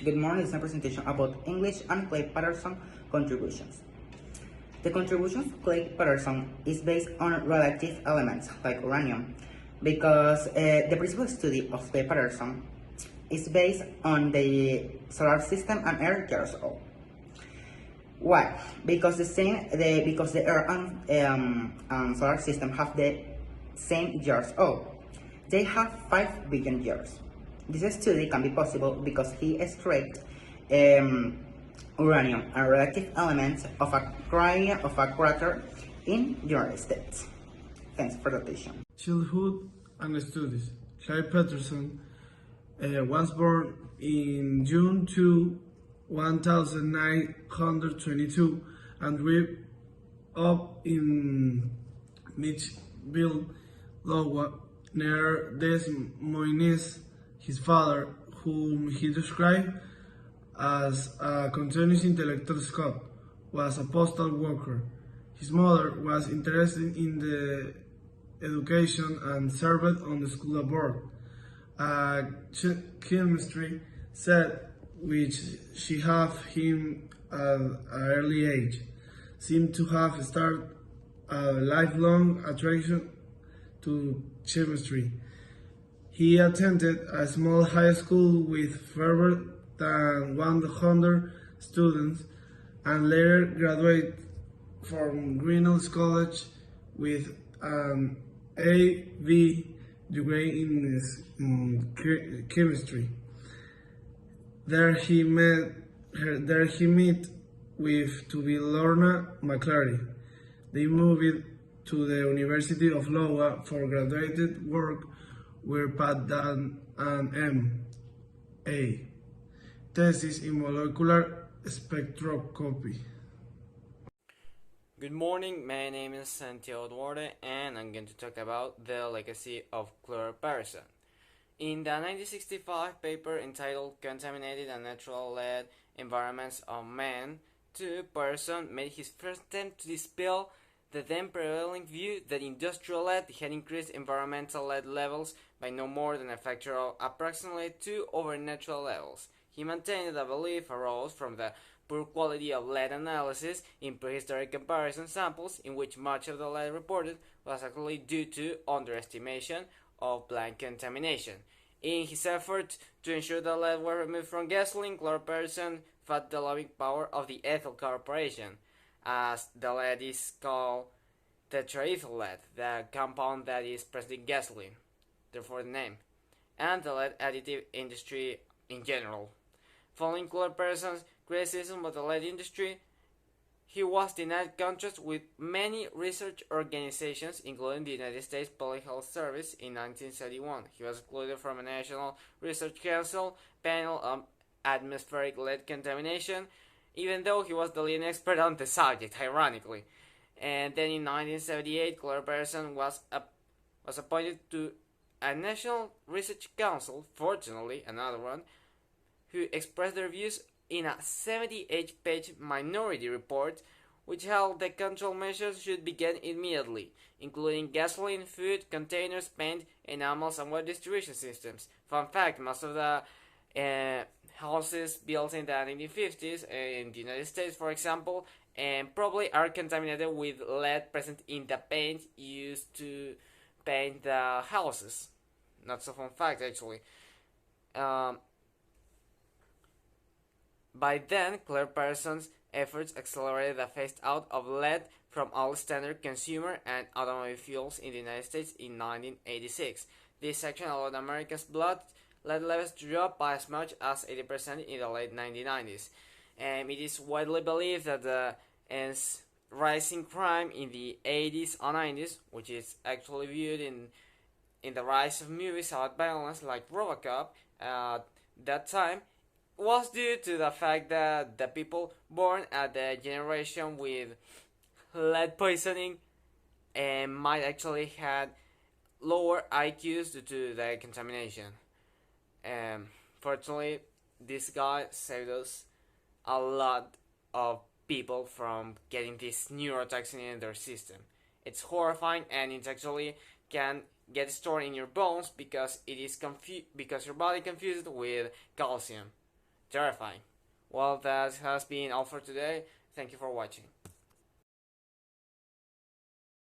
Good morning. This is a presentation about English and Clair Patterson contributions. The contributions of Clair Patterson is based on relative elements like uranium, because the principal study of Clair Patterson is based on the solar system and Earth years old. Why? Because the Earth and solar system have the same years old. They have 5 billion years. This study can be possible because he extracted uranium and relative elements of a crater in the United States. Thanks for the attention. Childhood and studies. Clair Patterson was born in June 2, 1922 and grew up in Midgley, Iowa, near Des Moines. His father, whom he described as a continuous intellectual Scot, was a postal worker. His mother was interested in the education and served on the school board. Chemistry set which she had him at an early age, seemed to have started a lifelong attraction to chemistry. He attended a small high school with fewer than 100 students and later graduated from Greenwich College with an A.V. degree in chemistry. There he met with to be Lorna McClary. They moved to the University of Iowa for graduate work where Patterson an M.A. thesis in molecular spectroscopy. Good morning, my name is Santiago Duarte and I'm going to talk about the legacy of Clair Patterson. In the 1965 paper entitled Contaminated and Natural Lead Environments of Man, Patterson made his first attempt to dispel the then prevailing view that industrial lead had increased environmental lead levels by no more than a factor of approximately 2 over natural levels. He maintained that the belief arose from the poor quality of lead analysis in prehistoric comparison samples, in which much of the lead reported was actually due to underestimation of plant contamination. In his effort to ensure that lead were removed from gasoline, Clair Patterson fought the lobbying power of the ethyl corporation, as the lead is called tetraethyl lead, the compound that is present in gasoline, therefore the name, and the lead additive industry in general. Following Clair Patterson's criticism of the lead industry, he was denied contracts with many research organizations, including the United States Public Health Service in 1971. He was excluded from a National Research Council panel on atmospheric lead contamination, even though he was the leading expert on the subject, ironically. And then in 1978, Clair Patterson was appointed to a National Research Council, fortunately another one, who expressed their views in a 78-page minority report, which held that control measures should begin immediately, including gasoline, food, containers, paint, enamels, and water distribution systems. Fun fact, most of the houses built in the 1950s in the United States, for example, probably are contaminated with lead present in the paint used to paint the houses. Not so fun fact, actually. By then, Clair Patterson's efforts accelerated the phase-out of lead from all standard consumer and automobile fuels in the United States in 1986. This action allowed America's blood lead levels to drop by as much as 80% in the late 1990s. It is widely believed that the rising crime in the 80s and 90s, which is actually viewed in the rise of movies about violence like RoboCop at that time, was due to the fact that the people born at the generation with lead poisoning might actually had lower IQs due to the contamination. Fortunately, this guy saved us a lot of people from getting this neurotoxin in their system. It's horrifying, and it actually can get stored in your bones because it is because your body confused it with calcium. terrifying. Well, that has been all for today. Thank you for watching.